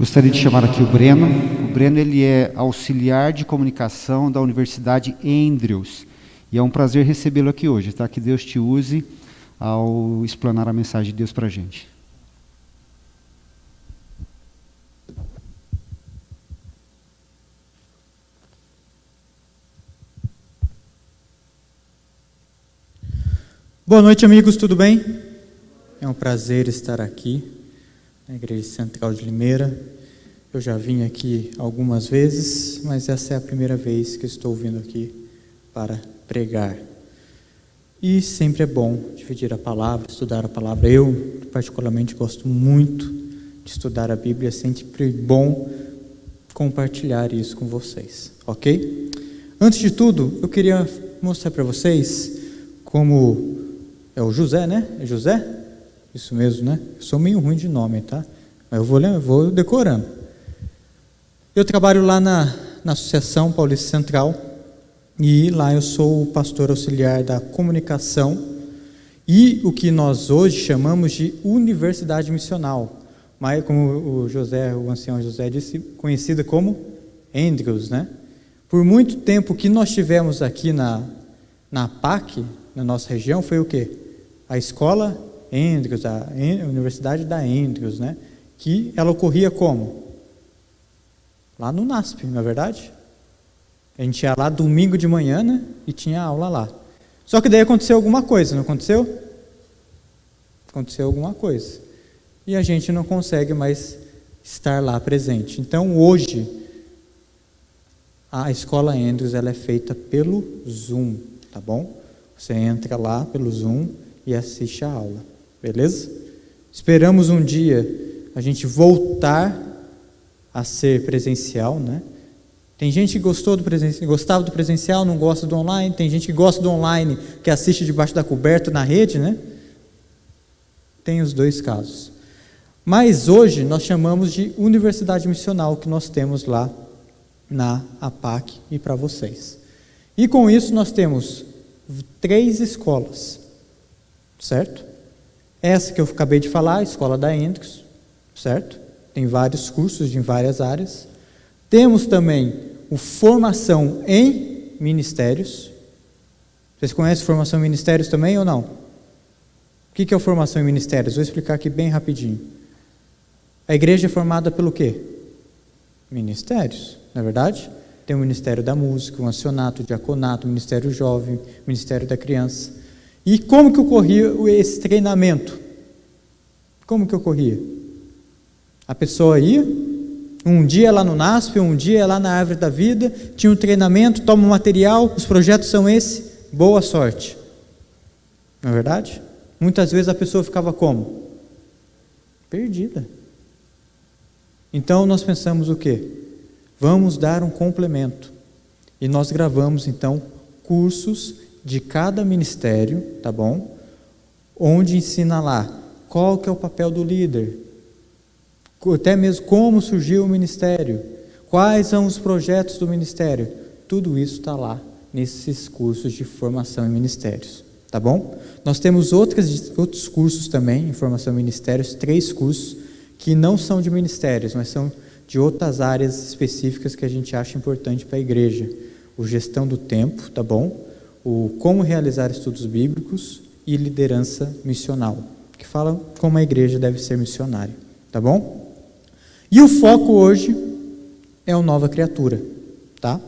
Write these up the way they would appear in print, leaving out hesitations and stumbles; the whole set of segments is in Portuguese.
Gostaria de chamar aqui o Breno. O Breno ele é auxiliar de comunicação da Universidade Andrews. E é um prazer recebê-lo aqui hoje, tá? Que Deus te use ao explanar a mensagem de Deus para a gente. Boa noite, amigos, tudo bem? É um prazer estar aqui na Igreja Central de Limeira. Eu já vim aqui algumas vezes, mas essa é a primeira vez que estou vindo aqui para pregar. E sempre é bom dividir a palavra, estudar a palavra. Eu, particularmente, gosto muito de estudar a Bíblia, é sempre bom compartilhar isso com vocês, ok? Antes de tudo, eu queria mostrar para vocês como é o José, né? É José? Isso mesmo, né? Eu sou meio ruim de nome, tá? Mas eu vou decorando. Eu trabalho lá na Associação Paulista Central e lá eu sou o pastor auxiliar da comunicação e o que nós hoje chamamos de Universidade Missional, mas como o José, o ancião José disse, conhecida como Andrews, né? Por muito tempo que nós tivemos aqui na PAC, na nossa região, foi o quê? A escola Andrews, a Universidade da Andrews, né? Que ela ocorria como? Lá no NASP, não é verdade? A gente ia lá domingo de manhã, né? E tinha aula lá. Só que daí aconteceu alguma coisa, não aconteceu? Aconteceu alguma coisa. E a gente não consegue mais estar lá presente. Então, hoje, a escola Andrews, ela é feita pelo Zoom, tá bom? Você entra lá pelo Zoom e assiste a aula, beleza? Esperamos um dia a gente voltar a ser presencial, né? Tem gente que gostava do presencial, não gosta do online. Tem gente que gosta do online, que assiste debaixo da coberta na rede, né? Tem os dois casos. Mas hoje nós chamamos de Universidade Missional, que nós temos lá na APAC e para vocês. E com isso nós temos 3 escolas, certo? Essa que eu acabei de falar, a escola da Andrews, certo? Tem vários cursos em várias áreas. Temos também o formação em ministérios. Vocês conhecem formação em ministérios também ou não? O que é o formação em ministérios? Vou explicar aqui bem rapidinho. A igreja é formada pelo quê? Ministérios, não é verdade? Tem o Ministério da Música, o Ancianato, o Diaconato, o Ministério Jovem, o Ministério da Criança. E como que ocorria esse treinamento? Como que ocorria? A pessoa ia, um dia lá no NASP, um dia lá na Árvore da Vida, tinha um treinamento, toma um material, os projetos são esse, boa sorte. Não é verdade? Muitas vezes a pessoa ficava como? Perdida. Então nós pensamos o quê? Vamos dar um complemento. E nós gravamos então cursos de cada ministério, tá bom? Onde ensina lá qual que é o papel do líder, até mesmo como surgiu o ministério, quais são os projetos do ministério. Tudo isso está lá nesses cursos de formação em ministérios, tá bom? Nós temos outros cursos também em formação em ministérios, 3 cursos que não são de ministérios, mas são de outras áreas específicas que a gente acha importante para a igreja. O gestão do tempo, tá bom? O como realizar estudos bíblicos e liderança missional, que fala como a igreja deve ser missionária, tá bom? E o foco hoje é o Nova Criatura, tá?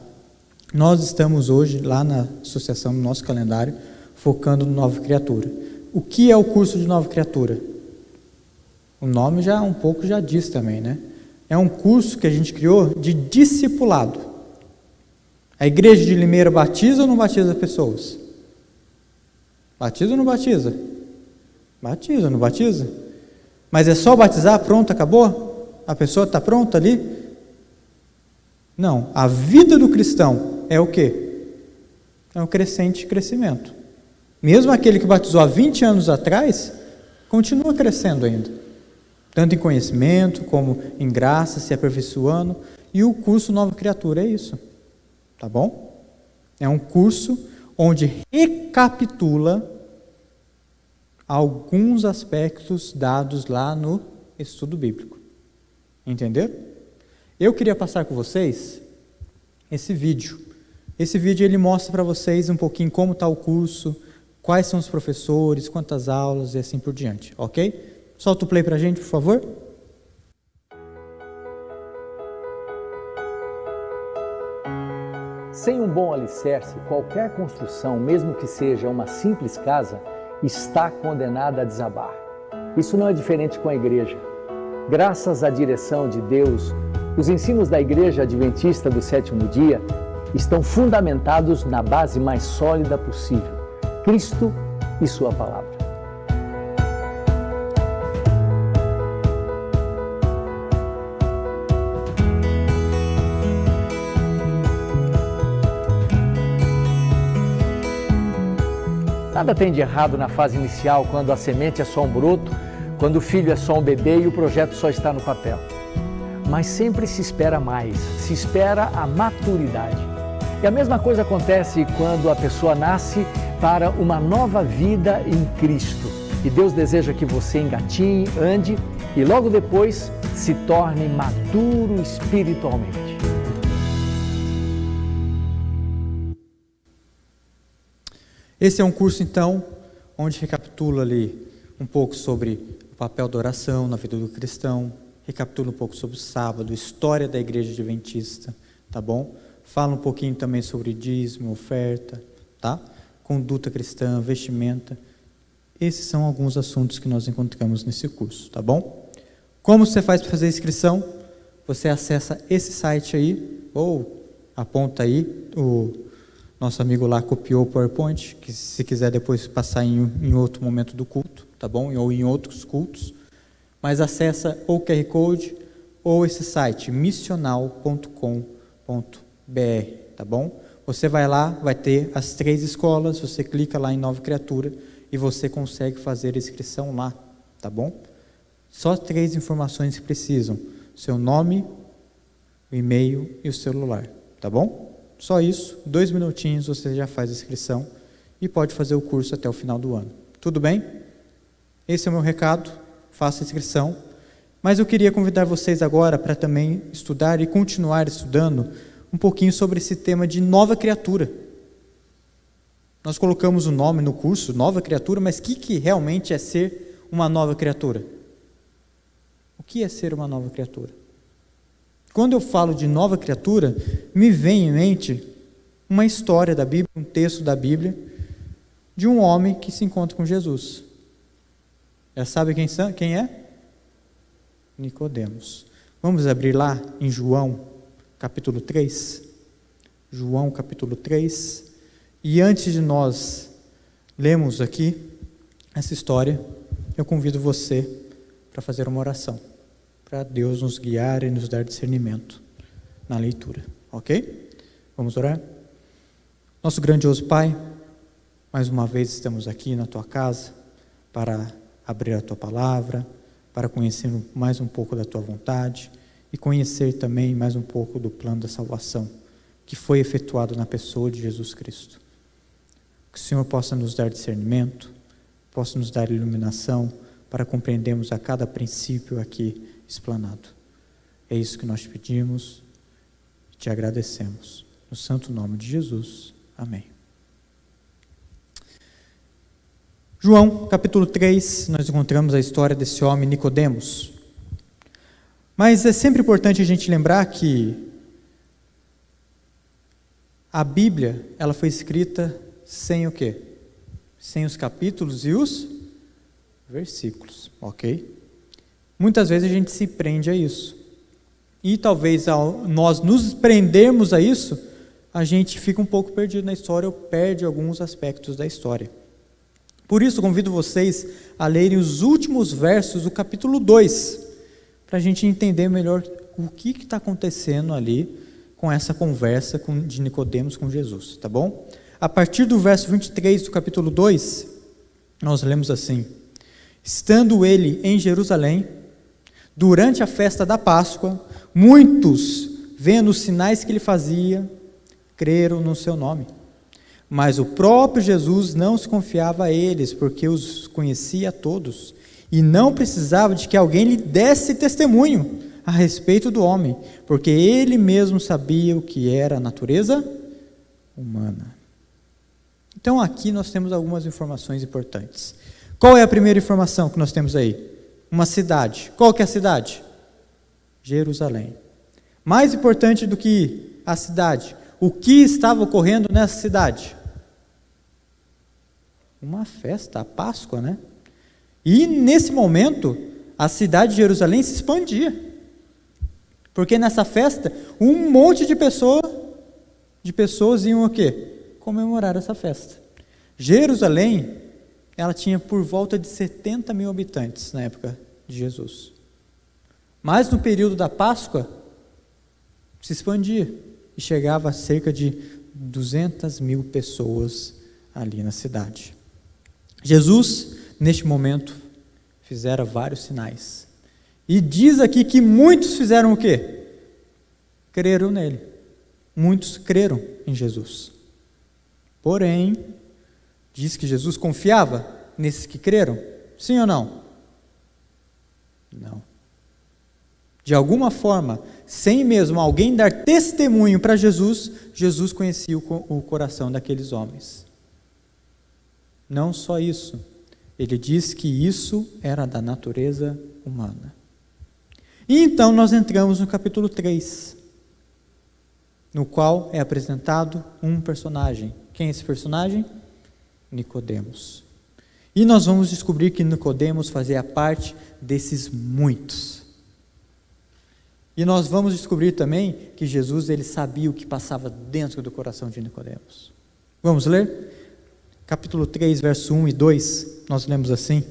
Nós estamos hoje lá na associação, no nosso calendário, focando no Nova Criatura. O que é o curso de Nova Criatura? O nome já um pouco já diz também, né? É um curso que a gente criou de discipulado. A igreja de Limeira batiza ou não batiza pessoas? Batiza ou não batiza? Batiza, não batiza? Mas é só batizar, pronto, acabou? A pessoa está pronta ali? Não, a vida do cristão é o quê? É um crescimento. Mesmo aquele que batizou há 20 anos atrás, continua crescendo ainda. Tanto em conhecimento, como em graça, se aperfeiçoando. E o curso Nova Criatura é isso, tá bom? É um curso onde recapitula alguns aspectos dados lá no estudo bíblico. Entenderam? Eu queria passar com vocês esse vídeo. Esse vídeo ele mostra para vocês um pouquinho como está o curso, quais são os professores, quantas aulas e assim por diante, ok? Solta o play para a gente, por favor. Sem um bom alicerce, qualquer construção, mesmo que seja uma simples casa, está condenada a desabar. Isso não é diferente com a igreja. Graças à direção de Deus, os ensinos da Igreja Adventista do Sétimo Dia estão fundamentados na base mais sólida possível, Cristo e Sua Palavra. Nada tem de errado na fase inicial, quando a semente é só um broto, quando o filho é só um bebê e o projeto só está no papel. Mas sempre se espera mais, se espera a maturidade. E a mesma coisa acontece quando a pessoa nasce para uma nova vida em Cristo. E Deus deseja que você engatinhe, ande e logo depois se torne maduro espiritualmente. Esse é um curso, então, onde recapitula ali um pouco sobre o papel da oração na vida do cristão, recapitula um pouco sobre o sábado, história da Igreja Adventista, tá bom? Fala um pouquinho também sobre dízimo, oferta, tá? Conduta cristã, vestimenta. Esses são alguns assuntos que nós encontramos nesse curso, tá bom? Como você faz para fazer a inscrição? Você acessa esse site aí, ou aponta aí, o nosso amigo lá copiou o PowerPoint, que se quiser depois passar em outro momento do culto, tá bom? Ou em outros cultos. Mas acessa ou o QR Code ou esse site, missional.com.br, tá bom? Você vai lá, vai ter as 3 escolas, você clica lá em Nova Criatura e você consegue fazer a inscrição lá, tá bom? Só 3 informações que precisam, seu nome, o e-mail e o celular, tá bom? Só isso, 2 minutinhos você já faz a inscrição e pode fazer o curso até o final do ano. Tudo bem? Esse é o meu recado, faça a inscrição. Mas eu queria convidar vocês agora para também estudar e continuar estudando um pouquinho sobre esse tema de nova criatura. Nós colocamos o nome no curso, nova criatura, mas o que realmente é ser uma nova criatura? O que é ser uma nova criatura? Quando eu falo de nova criatura, me vem em mente uma história da Bíblia, um texto da Bíblia, de um homem que se encontra com Jesus. Já sabe quem é? Nicodemos. Vamos abrir lá em João, capítulo 3. João, capítulo 3. E antes de nós lermos aqui essa história, eu convido você para fazer uma oração, para Deus nos guiar e nos dar discernimento na leitura, ok? Vamos orar? Nosso grandioso Pai, mais uma vez estamos aqui na Tua casa para abrir a Tua palavra, para conhecer mais um pouco da Tua vontade e conhecer também mais um pouco do plano da salvação que foi efetuado na pessoa de Jesus Cristo. Que o Senhor possa nos dar discernimento, possa nos dar iluminação para compreendermos a cada princípio aqui explanado. É isso que nós pedimos e te agradecemos. No santo nome de Jesus. Amém. João, capítulo 3, nós encontramos a história desse homem Nicodemos. Mas é sempre importante a gente lembrar que a Bíblia, ela foi escrita sem o quê? Sem os capítulos e os versículos, ok? Muitas vezes a gente se prende a isso. E talvez ao nós nos prendermos a isso, a gente fica um pouco perdido na história ou perde alguns aspectos da história. Por isso, convido vocês a lerem os últimos versos do capítulo 2, para a gente entender melhor o que está acontecendo ali com essa conversa de Nicodemos com Jesus, tá bom? A partir do verso 23 do capítulo 2, nós lemos assim: estando ele em Jerusalém, durante a festa da Páscoa, muitos, vendo os sinais que ele fazia, creram no seu nome. Mas o próprio Jesus não se confiava a eles, porque os conhecia a todos, e não precisava de que alguém lhe desse testemunho, a respeito do homem, porque ele mesmo sabia o que era a natureza humana. Então aqui nós temos algumas informações importantes. Qual é a primeira informação que nós temos aí? Uma cidade. Qual que é a cidade? Jerusalém. Mais importante do que a cidade, o que estava ocorrendo nessa cidade? Uma festa, a Páscoa, né? E nesse momento, a cidade de Jerusalém se expandia. Porque nessa festa, um monte de pessoas iam o quê? Comemorar essa festa. Jerusalém, ela tinha por volta de 70 mil habitantes na época de Jesus. Mas no período da Páscoa, se expandia e chegava a cerca de 200 mil pessoas ali na cidade. Jesus, neste momento, fizera vários sinais. E diz aqui que muitos fizeram o quê? Creram nele. Muitos creram em Jesus. Porém, diz que Jesus confiava nesses que creram? Sim ou não? Não. De alguma forma, sem mesmo alguém dar testemunho para Jesus, Jesus conhecia o coração daqueles homens. Não só isso, ele diz que isso era da natureza humana. E então nós entramos no capítulo 3, no qual é apresentado um personagem. Quem é esse personagem? Nicodemos. E nós vamos descobrir que Nicodemos fazia parte desses muitos. E nós vamos descobrir também que Jesus, ele sabia o que passava dentro do coração de Nicodemos. Vamos ler? Capítulo 3, verso 1 e 2, nós lemos assim: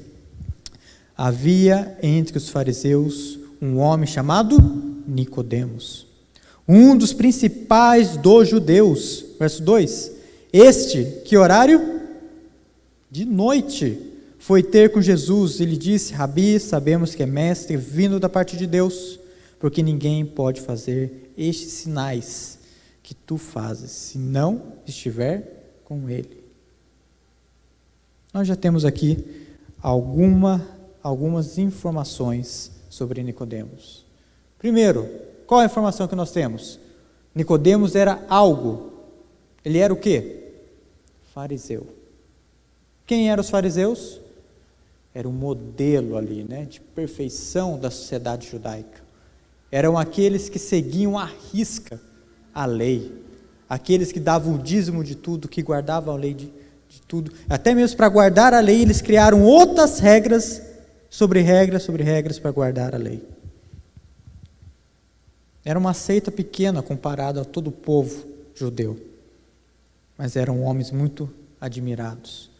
havia entre os fariseus um homem chamado Nicodemos, um dos principais dos judeus. Verso 2, este, que horário? De noite, foi ter com Jesus e lhe disse: Rabi, sabemos que é mestre vindo da parte de Deus, porque ninguém pode fazer estes sinais que tu fazes, se não estiver com ele. Nós já temos aqui algumas informações sobre Nicodemos. Primeiro, qual a informação que nós temos? Nicodemos era algo. Ele era o quê? Fariseu. Quem eram os fariseus? Era um modelo ali, né, de perfeição da sociedade judaica. Eram aqueles que seguiam à risca a lei, aqueles que davam o dízimo de tudo, que guardavam a lei de tudo. Até mesmo para guardar a lei, eles criaram outras regras sobre regras para guardar a lei. Era uma seita pequena comparada a todo o povo judeu, mas eram homens muito admirados.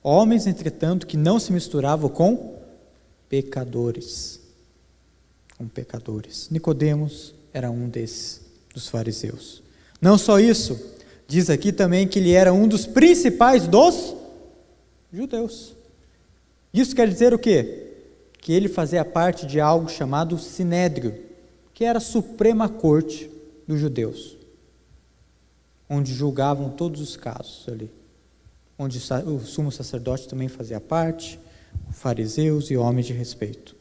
Homens, entretanto, que não se misturavam com pecadores. Nicodemos era um desses, dos fariseus. Não só isso, diz aqui também que ele era um dos principais dos judeus. Isso quer dizer o quê? Que ele fazia parte de algo chamado Sinédrio, que era a Suprema Corte dos judeus, onde julgavam todos os casos ali, onde o sumo sacerdote também fazia parte, fariseus e homens de respeito.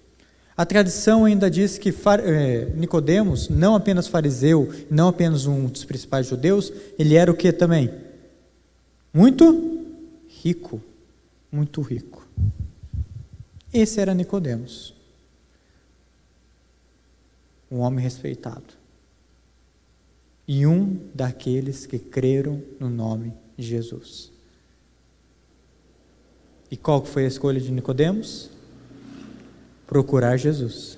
A tradição ainda diz que Nicodemos, não apenas fariseu, não apenas um dos principais judeus, ele era o que também? Muito rico. Esse era Nicodemos, um homem respeitado, e um daqueles que creram no nome de Jesus. E qual foi a escolha de Nicodemos? Procurar Jesus.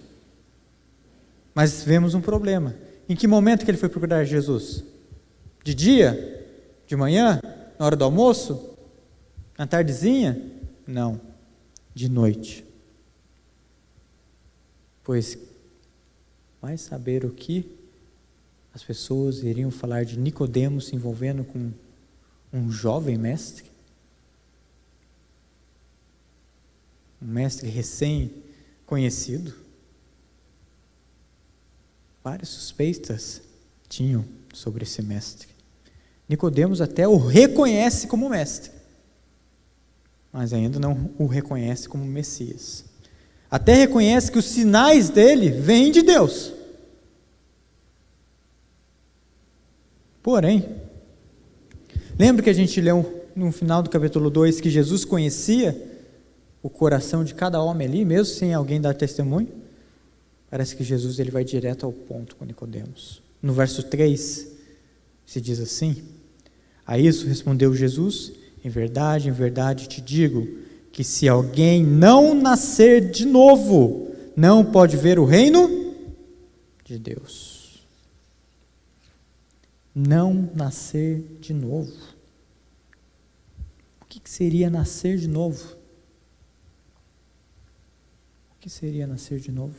Mas vemos um problema. Em que momento que ele foi procurar Jesus? De dia? De manhã? Na hora do almoço? Na tardezinha? Não. De noite. Pois vai saber o que as pessoas iriam falar de Nicodemos se envolvendo com um jovem mestre? Um mestre recém-conhecido? Várias suspeitas tinham sobre esse mestre. Nicodemos até o reconhece como mestre, mas ainda não o reconhece como Messias. Até reconhece que os sinais dele vêm de Deus, Porém, lembra que a gente leu no final do capítulo 2 que Jesus conhecia o coração de cada homem ali, mesmo sem alguém dar testemunho? Parece que Jesus ele vai direto ao ponto com Nicodemos. No verso 3, se diz assim: a isso respondeu Jesus: em verdade te digo, que se alguém não nascer de novo, não pode ver o reino de Deus. Não nascer de novo. O que seria nascer de novo? O que seria nascer de novo?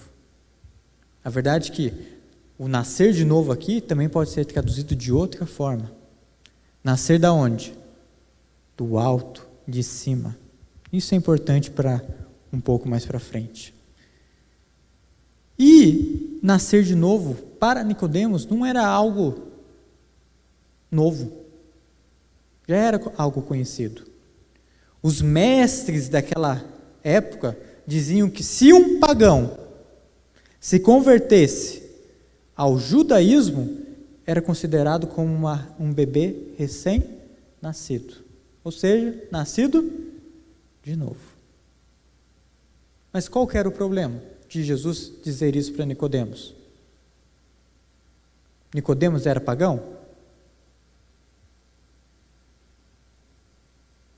A verdade é que o nascer de novo aqui também pode ser traduzido de outra forma. Nascer da onde? Do alto, de cima. Isso é importante para um pouco mais para frente. E nascer de novo, para Nicodemos, não era algo novo. Já era algo conhecido. Os mestres daquela época diziam que se um pagão se convertesse ao judaísmo, era considerado como um bebê recém-nascido. Ou seja, nascido de novo. Mas qual que era o problema de Jesus dizer isso para Nicodemos? Nicodemos era pagão?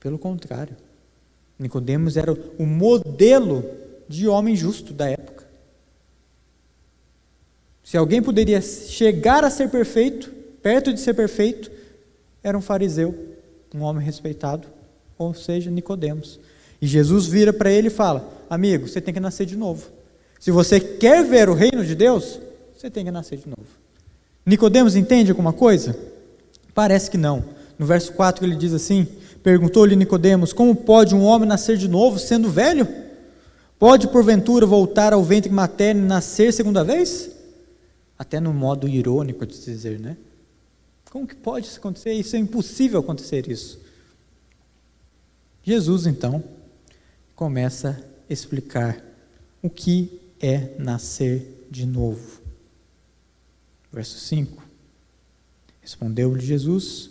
Pelo contrário. Nicodemos era o modelo de homem justo da época. Se alguém poderia chegar a ser perfeito, perto de ser perfeito, era um fariseu, um homem respeitado, ou seja, Nicodemos. E Jesus vira para ele e fala: amigo, você tem que nascer de novo. Se você quer ver o reino de Deus, você tem que nascer de novo. Nicodemos entende alguma coisa? Parece que não. No verso 4 ele diz assim: perguntou-lhe Nicodemos: como pode um homem nascer de novo sendo velho? Pode porventura voltar ao ventre materno e nascer segunda vez? Até no modo irônico de dizer, né? Como que pode isso acontecer? Isso é impossível acontecer isso. Jesus então começa a explicar o que é nascer de novo. Verso 5. Respondeu-lhe Jesus: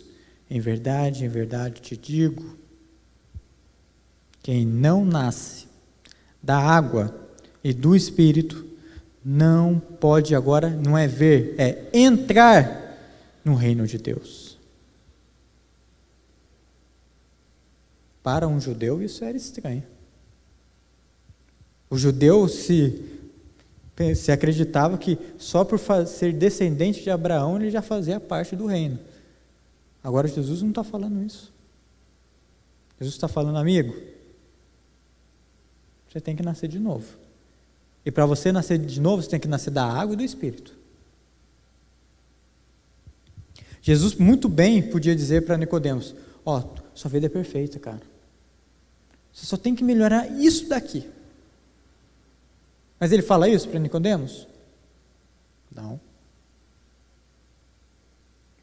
em verdade te digo, quem não nasce da água e do Espírito não pode agora, não é ver, é entrar no reino de Deus. Para um judeu isso era estranho. O judeu se acreditava que só por ser descendente de Abraão ele já fazia parte do reino. Agora Jesus não está falando isso. Jesus está falando: amigo, você tem que nascer de novo. E para você nascer de novo, você tem que nascer da água e do Espírito. Jesus muito bem podia dizer para Nicodemos: ó, sua vida é perfeita, cara. Você só tem que melhorar isso daqui. Mas ele fala isso para Nicodemos? Não.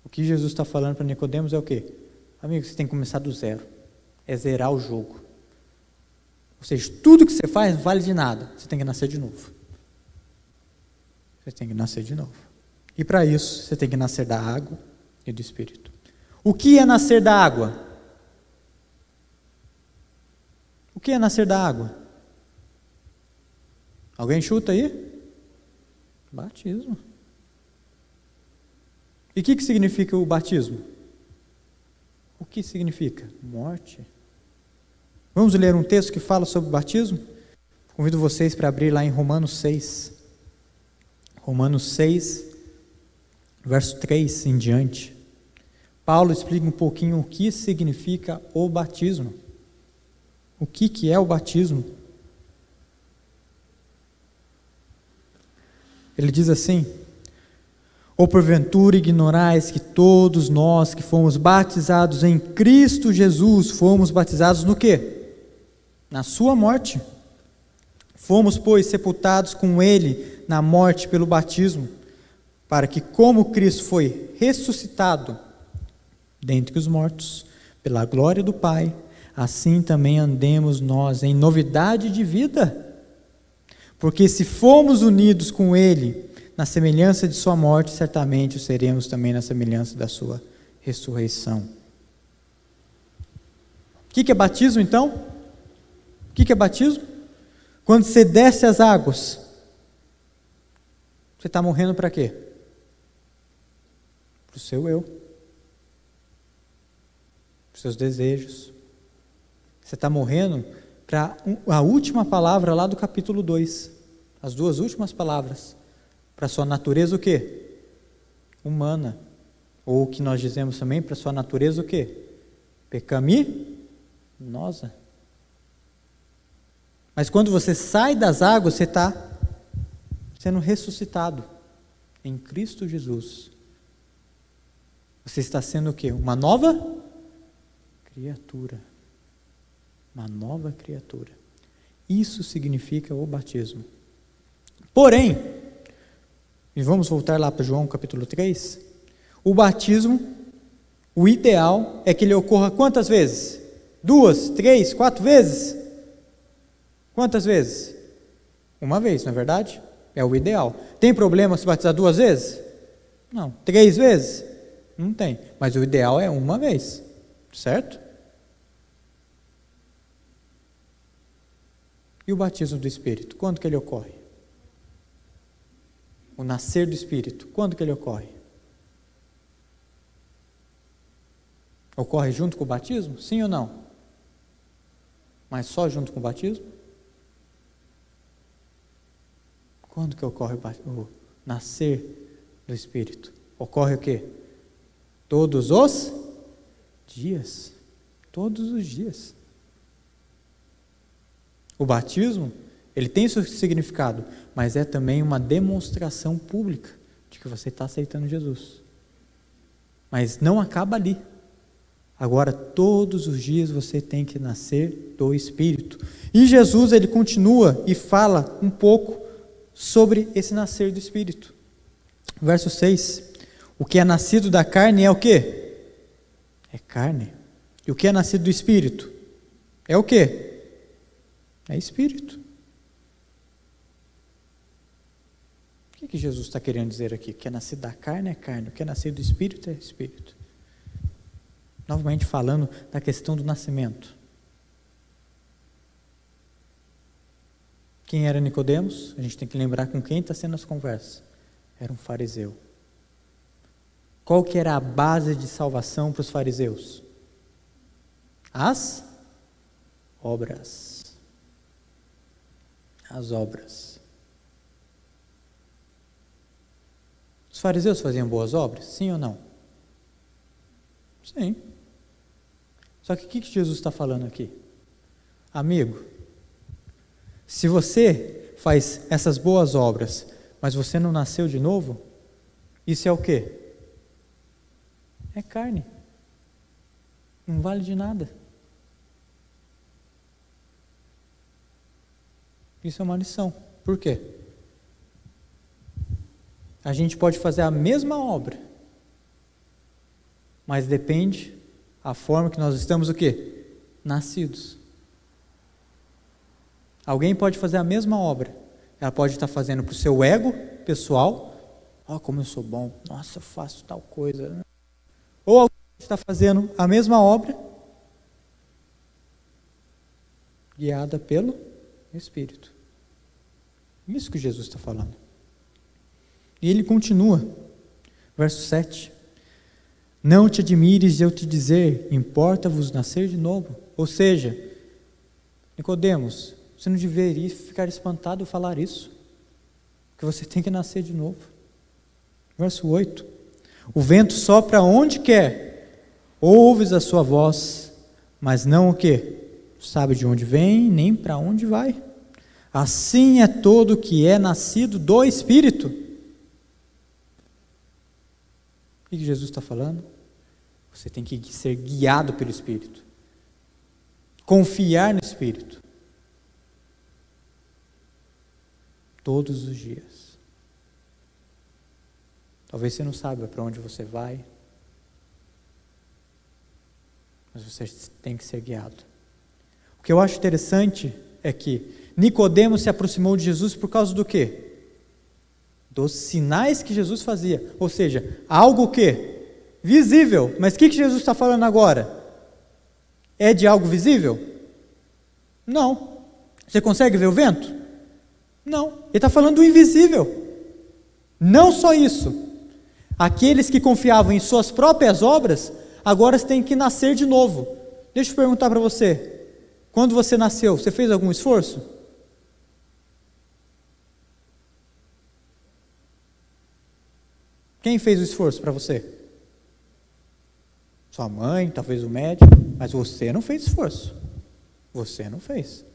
O que Jesus está falando para Nicodemos é o quê? Amigo, você tem que começar do zero. É zerar o jogo. Ou seja, tudo que você faz não vale de nada. Você tem que nascer de novo. Você tem que nascer de novo. E para isso, você tem que nascer da água e do Espírito. O que é nascer da água? O que é nascer da água? Alguém chuta aí? Batismo. E o que significa o batismo? O que significa? Morte. Vamos ler um texto que fala sobre o batismo? Convido vocês para abrir lá em Romanos 6. Romanos 6, verso 3 em diante. Paulo explica um pouquinho o que significa o batismo. O que é o batismo? Ele diz assim: ou porventura ignorais que todos nós que fomos batizados em Cristo Jesus, fomos batizados no quê? Na sua morte. Fomos, pois, sepultados com Ele na morte pelo batismo, para que, como Cristo foi ressuscitado dentre os mortos, pela glória do Pai, assim também andemos nós em novidade de vida. Porque se fomos unidos com Ele na semelhança de sua morte, certamente o seremos também na semelhança da sua ressurreição. O que é batismo, então? O que é batismo? Quando você desce as águas, você está morrendo para quê? Para o seu eu, para os seus desejos. Você está morrendo para a última palavra lá do capítulo 2, as duas últimas palavras, para a sua natureza o quê? Humana, ou o que nós dizemos também, para a sua natureza o quê? Pecaminosa. Mas quando você sai das águas, você está sendo ressuscitado em Cristo Jesus. Você está sendo o quê? Uma nova criatura. Uma nova criatura. Isso significa o batismo. Porém, e vamos voltar lá para João capítulo 3, o batismo, o ideal é que ele ocorra quantas vezes? 2, 3, 4 vezes? Quantas vezes? Uma vez, não é verdade? É o ideal. Tem problema se batizar 2 vezes? Não. 3 vezes? Não tem. Mas o ideal é uma vez. Certo? E o batismo do Espírito? Quando que ele ocorre? O nascer do Espírito? Quando que ele ocorre? Ocorre junto com o batismo? Sim ou não? Mas só junto com o batismo? Quando que ocorre o nascer do Espírito? Ocorre o quê? Todos os dias. Todos os dias. O batismo, ele tem seu significado, mas é também uma demonstração pública de que você está aceitando Jesus. Mas não acaba ali. Agora, todos os dias você tem que nascer do Espírito. E Jesus, ele continua e fala um pouco sobre esse nascer do Espírito. Verso 6. O que é nascido da carne é o quê? É carne. E o que é nascido do Espírito? É o quê? É Espírito. O que Jesus está querendo dizer aqui? O que é nascido da carne é carne. O que é nascido do Espírito é Espírito. Novamente falando da questão do nascimento. Quem era Nicodemos? A gente tem que lembrar com quem está sendo as conversas. Era um fariseu. Qual que era a base de salvação para os fariseus? As obras. As obras. Os fariseus faziam boas obras? Sim ou não? Sim. Só que o que Jesus está falando aqui? Amigo, se você faz essas boas obras, mas você não nasceu de novo, isso é o quê? É carne. Não vale de nada. Isso é uma lição. Por quê? A gente pode fazer a mesma obra, mas depende a forma que nós estamos o quê? Nascidos. Alguém pode fazer a mesma obra. Ela pode estar fazendo para o seu ego pessoal. Ó, como eu sou bom. Nossa, eu faço tal coisa. Ou alguém está fazendo a mesma obra guiada pelo Espírito. Isso que Jesus está falando. E ele continua, verso 7. Não te admires de eu te dizer, importa-vos nascer de novo. Ou seja, Nicodemos, você não deveria ficar espantado ao falar isso, que você tem que nascer de novo. Verso 8. O vento sopra onde quer, ouves a sua voz, mas não o quê? Sabe de onde vem, nem para onde vai. Assim é todo o que é nascido do Espírito. O que Jesus está falando? Você tem que ser guiado pelo Espírito. Confiar no Espírito. Todos os dias. Talvez você não saiba para onde você vai, mas você tem que ser guiado. O que eu acho interessante é que Nicodemos se aproximou de Jesus por causa do quê? dos sinais que Jesus fazia. Ou seja, algo o quê? Visível. Mas o que Jesus está falando agora? É de algo visível? Não. Você consegue ver o vento? Não. Ele está falando do invisível. Não só isso. Aqueles que confiavam em suas próprias obras, agora têm que nascer de novo. Deixa eu perguntar para você. Quando você nasceu, você fez algum esforço? Quem fez o esforço para você? Sua mãe, talvez o médico, mas você não fez esforço. Você não fez.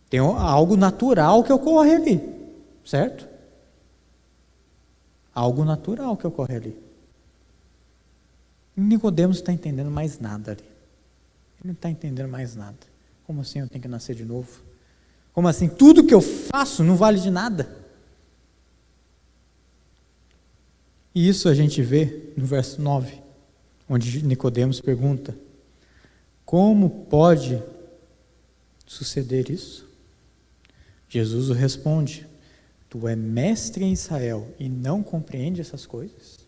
Tem algo natural que ocorre ali, certo? Algo natural que ocorre ali. Nicodemos não está entendendo mais nada ali. Ele não está entendendo mais nada. Como assim eu tenho que nascer de novo? Como assim tudo que eu faço não vale de nada? E isso a gente vê no verso 9, onde Nicodemos pergunta: como pode suceder isso? Jesus o responde: tu é mestre em Israel e não compreende essas coisas?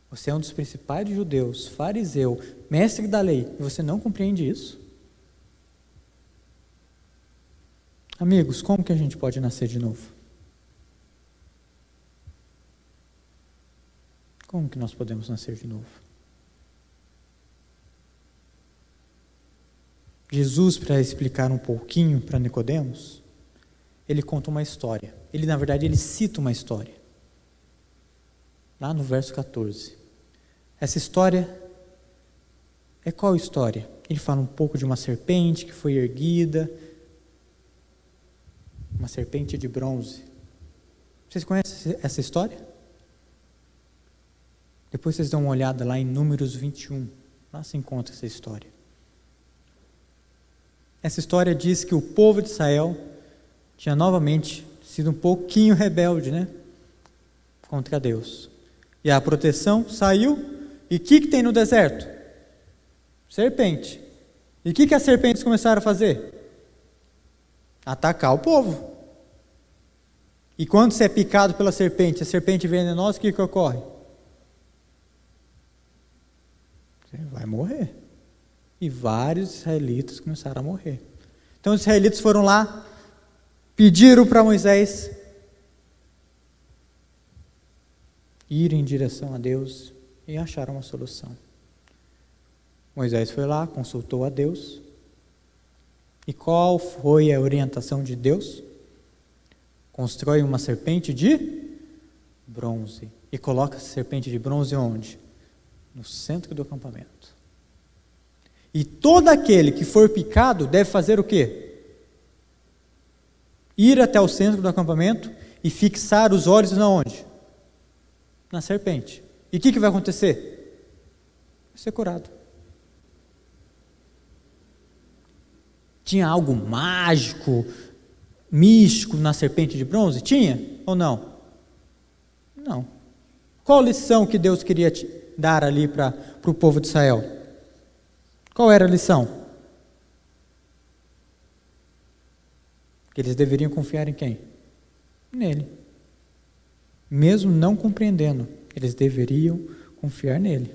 Você é um dos principais judeus, fariseu, mestre da lei, e você não compreende isso? Amigos, como que a gente pode nascer de novo? Como que nós podemos nascer de novo? Jesus, para explicar um pouquinho para Nicodemos, ele conta uma história. Na verdade, ele cita uma história. Lá no verso 14. Essa história é qual história? Ele fala um pouco de uma serpente que foi erguida, uma serpente de bronze. Vocês conhecem essa história? Depois vocês dão uma olhada lá em Números 21. Lá se encontra essa história. Essa história diz que o povo de Israel tinha novamente sido um pouquinho rebelde, né? Contra Deus. E a proteção saiu. E o que tem no deserto? Serpente. E o que as serpentes começaram a fazer? Atacar o povo. E quando você é picado pela serpente, a serpente venenosa, o que ocorre? Você vai morrer. E vários israelitas começaram a morrer. Então os israelitas foram lá, pediram para Moisés ir em direção a Deus e acharam uma solução. Moisés foi lá, consultou a Deus. E qual foi a orientação de Deus? Constrói uma serpente de bronze. E coloca essa serpente de bronze onde? No centro do acampamento. E todo aquele que for picado deve fazer o quê? Ir até o centro do acampamento e fixar os olhos na onde? Na serpente. E o que vai acontecer? Vai ser curado. Tinha algo mágico, místico na serpente de bronze? Tinha ou não? Não. Qual a lição que Deus queria dar ali para o povo de Israel? Qual era a lição? Que eles deveriam confiar em quem? Nele. Mesmo não compreendendo, eles deveriam confiar nele.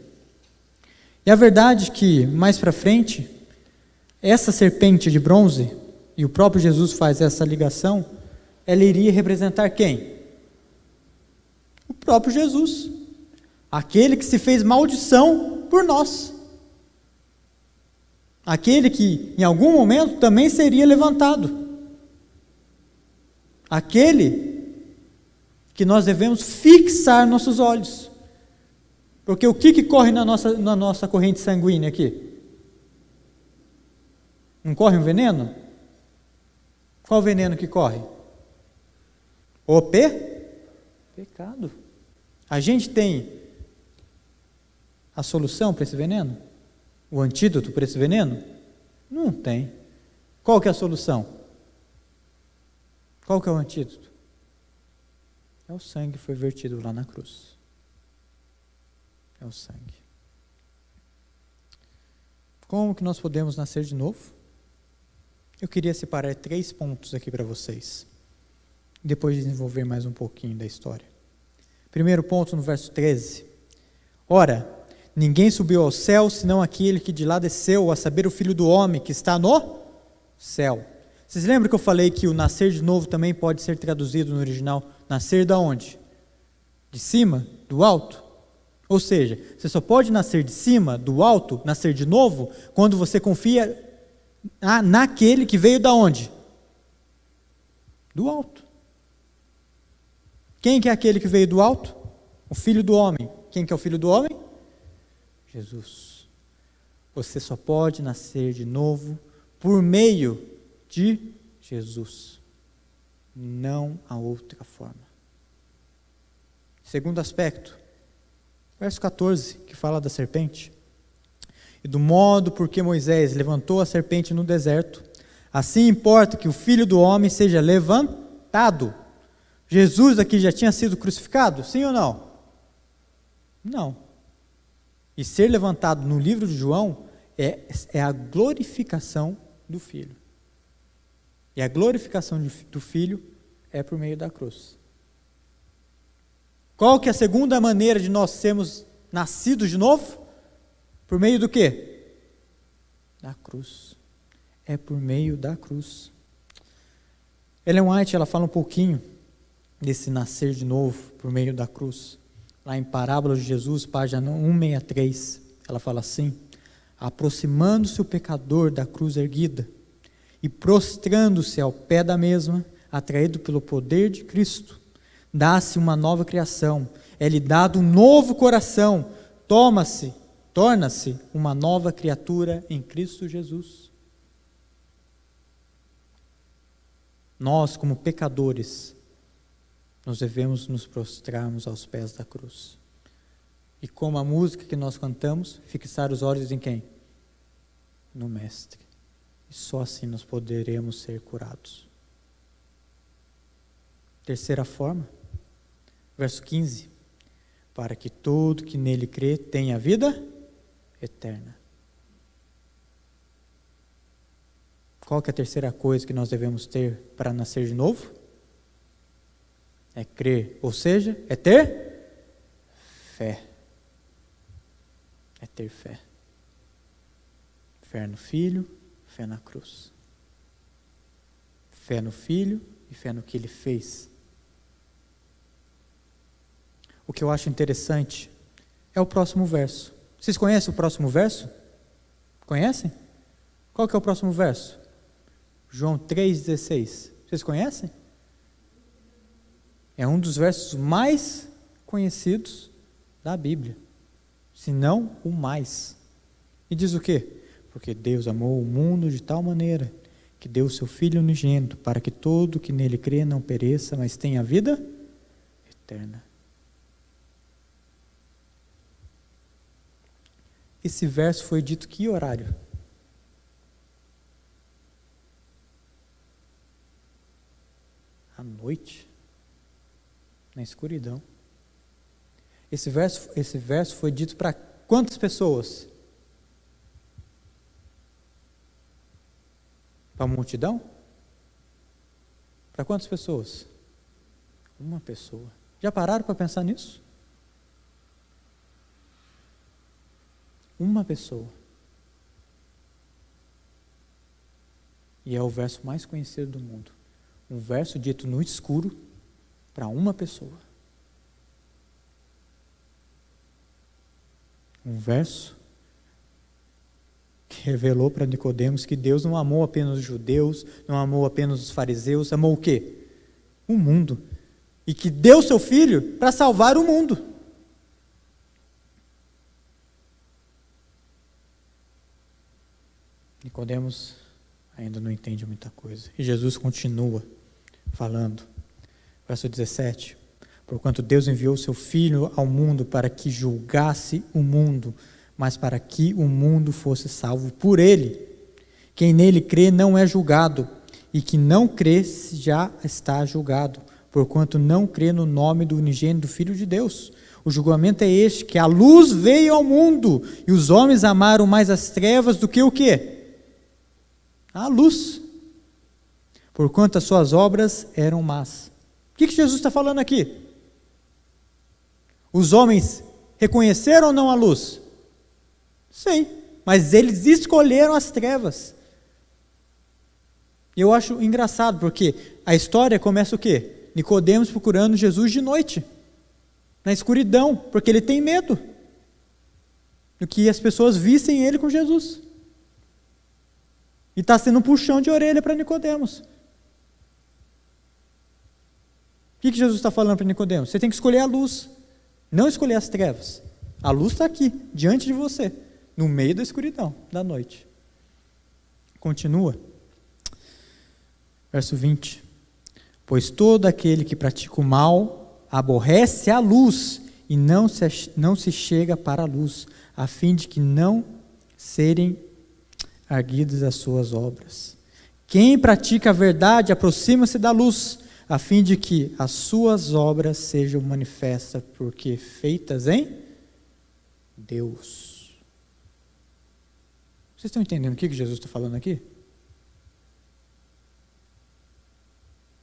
E a verdade é que, mais para frente, essa serpente de bronze, e o próprio Jesus faz essa ligação, ela iria representar quem? O próprio Jesus. Aquele que se fez maldição por nós. Aquele que, em algum momento, também seria levantado. Aquele que nós devemos fixar nossos olhos. Porque o que corre na nossa corrente sanguínea aqui? Não corre um veneno? Qual veneno que corre? O pecado. A gente tem a solução para esse veneno? O antídoto para esse veneno? Não tem. Qual que é a solução? Qual que é o antídoto? É o sangue que foi vertido lá na cruz. É o sangue. Como que nós podemos nascer de novo? Eu queria separar 3 pontos aqui para vocês. depois desenvolver mais um pouquinho da história. Primeiro ponto no verso 13. Ora, ninguém subiu ao céu, senão aquele que de lá desceu, a saber, o Filho do Homem, que está no céu. Vocês lembram que eu falei que o nascer de novo também pode ser traduzido no original, nascer da onde? De cima, do alto? Ou seja, você só pode nascer de cima, do alto, nascer de novo, quando você confia naquele que veio da onde? Do alto. Quem que é aquele que veio do alto? O Filho do Homem. Quem que é o Filho do Homem? Jesus. Você só pode nascer de novo por meio de Jesus. Não há outra forma. Segundo aspecto, verso 14, que fala da serpente. E do modo por que Moisés levantou a serpente no deserto, assim importa que o Filho do Homem seja levantado. Jesus aqui já tinha sido crucificado? Sim ou não? Não. E ser levantado no livro de João é a glorificação do Filho. E a glorificação do Filho é por meio da cruz. Qual que é a segunda maneira de nós sermos nascidos de novo? Por meio do quê? Da cruz. É por meio da cruz. Ellen White, ela fala um pouquinho desse nascer de novo por meio da cruz. Lá em Parábolas de Jesus, página 163, ela fala assim: aproximando-se o pecador da cruz erguida e prostrando-se ao pé da mesma, atraído pelo poder de Cristo, dá-se uma nova criação, é-lhe dado um novo coração, torna-se uma nova criatura em Cristo Jesus. Nós, como pecadores, nós devemos nos prostrarmos aos pés da cruz. E como a música que nós cantamos, fixar os olhos em quem? No Mestre. E só assim nós poderemos ser curados. Terceira forma, verso 15. Para que todo que nele crê tenha vida eterna. Qual que é a terceira coisa que nós devemos ter para nascer de novo? É crer, ou seja, é ter fé. É ter fé. Fé no Filho, fé na cruz. Fé no Filho e fé no que Ele fez. O que eu acho interessante é o próximo verso. Vocês conhecem o próximo verso? Conhecem? Qual que é o próximo verso? João 3,16. Vocês conhecem? É um dos versos mais conhecidos da Bíblia, se não o mais. E diz o quê? Porque Deus amou o mundo de tal maneira que deu o seu Filho unigênito para que todo que nele crê não pereça, mas tenha vida eterna. Esse verso foi dito que horário? À noite, na escuridão. Esse verso foi dito para quantas pessoas? Para a multidão? Para quantas pessoas? Uma pessoa. Já pararam para pensar nisso? Uma pessoa. E é o verso mais conhecido do mundo. Um verso dito no escuro para uma pessoa. Um verso que revelou para Nicodemos que Deus não amou apenas os judeus, não amou apenas os fariseus, amou o quê? O mundo. E que deu seu Filho para salvar o mundo. Nicodemos ainda não entende muita coisa. E Jesus continua falando. Verso 17. Porquanto Deus enviou seu Filho ao mundo para que julgasse o mundo, mas para que o mundo fosse salvo por ele. Quem nele crê não é julgado, e que não crê já está julgado, porquanto não crê no nome do unigênito do Filho de Deus. O julgamento é este, que a luz veio ao mundo, e os homens amaram mais as trevas do que o quê? A luz. Porquanto as suas obras eram más. que Jesus está falando aqui? Os homens reconheceram ou não a luz? Sim, mas eles escolheram as trevas. E eu acho engraçado, porque a história começa o quê? Nicodemos procurando Jesus de noite, na escuridão, porque ele tem medo do que as pessoas vissem ele com Jesus. E está sendo um puxão de orelha para Nicodemos. O que Jesus está falando para Nicodemos? Você tem que escolher a luz, não escolher as trevas. A luz está aqui, diante de você, no meio da escuridão, da noite. Continua. Verso 20. Pois todo aquele que pratica o mal aborrece a luz e não se chega para a luz, a fim de que não serem arguidas as suas obras. Quem pratica a verdade aproxima-se da luz, a fim de que as suas obras sejam manifestas, porque feitas em Deus. Vocês estão entendendo o que Jesus está falando aqui?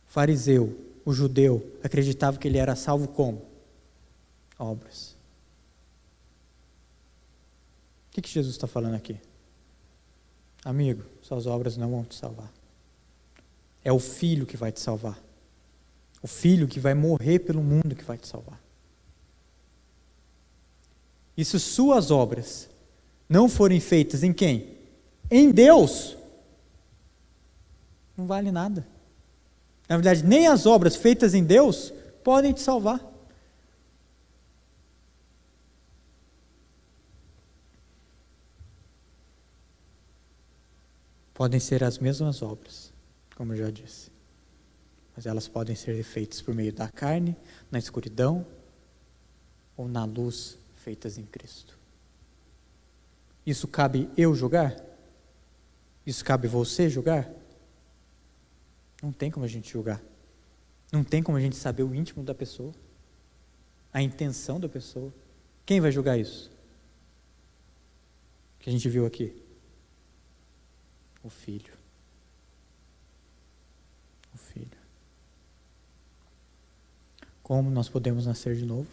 O fariseu, o judeu, acreditava que ele era salvo como? Obras. O que Jesus está falando aqui? Amigo, suas obras não vão te salvar. É o Filho que vai te salvar. O Filho que vai morrer pelo mundo que vai te salvar. E se suas obras não forem feitas em quem? Em Deus, não vale nada. Na verdade, nem as obras feitas em Deus podem te salvar. Podem ser as mesmas obras, como eu já disse. Mas elas podem ser feitas por meio da carne, na escuridão, ou na luz, feitas em Cristo. Isso cabe eu julgar? Isso cabe você julgar? Não tem como a gente julgar. Não tem como a gente saber o íntimo da pessoa, a intenção da pessoa. Quem vai julgar isso? Que a gente viu aqui? O Filho. O Filho. Como nós podemos nascer de novo?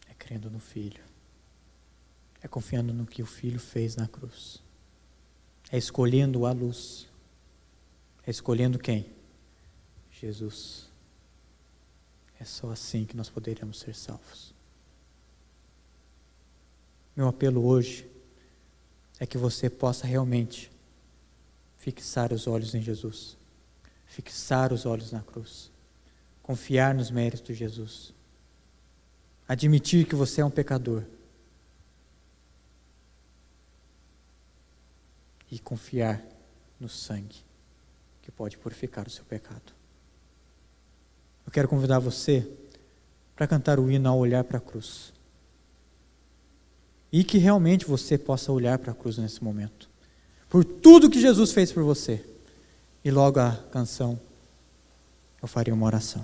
É crendo no Filho. É confiando no que o Filho fez na cruz. É escolhendo a luz. É escolhendo quem? Jesus. É só assim que nós poderemos ser salvos. Meu apelo hoje é que você possa realmente fixar os olhos em Jesus. Fixar os olhos na cruz. Confiar nos méritos de Jesus. Admitir que você é um pecador. E confiar no sangue que pode purificar o seu pecado. Eu quero convidar você para cantar o hino ao olhar para a cruz. E que realmente você possa olhar para a cruz nesse momento. Por tudo que Jesus fez por você. E logo a canção, eu faria uma oração.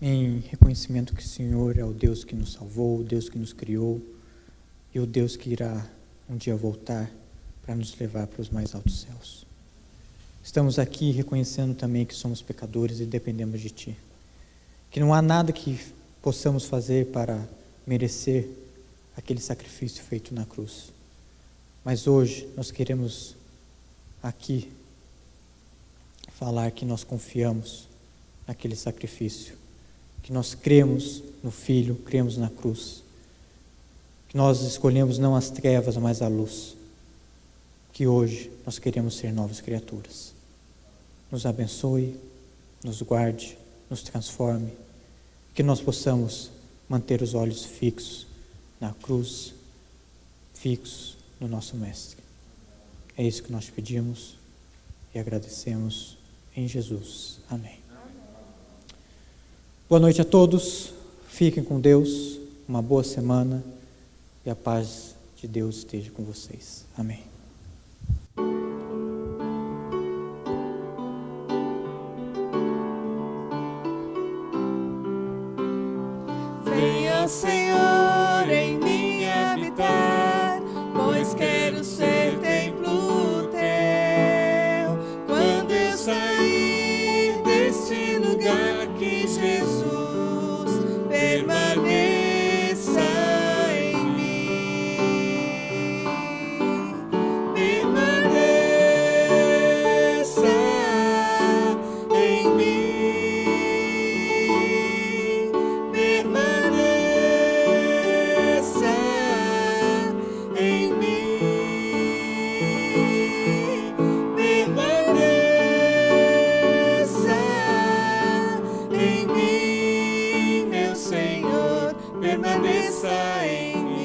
em reconhecimento que o Senhor é o Deus que nos salvou, o Deus que nos criou e o Deus que irá um dia voltar para nos levar para os mais altos céus. Estamos aqui reconhecendo também que somos pecadores e dependemos de Ti, que não há nada que possamos fazer para merecer aquele sacrifício feito na cruz. Mas hoje nós queremos aqui falar que nós confiamos naquele sacrifício, que nós cremos no Filho, cremos na cruz, que nós escolhemos não as trevas, mas a luz, que hoje nós queremos ser novas criaturas. Nos abençoe, nos guarde, nos transforme, que nós possamos manter os olhos fixos na cruz, fixos no nosso Mestre. É isso que nós pedimos e agradecemos em Jesus. Amém. Boa noite a todos, fiquem com Deus, uma boa semana e a paz de Deus esteja com vocês. Amém. Venha, Senhor, em mim habitar, pois quero ser templo teu. Quando eu sair deste lugar, que Jesus permaneça em mim, permaneça em mim, permaneça em mim, permaneça em mim, meu Senhor, permaneça em mim.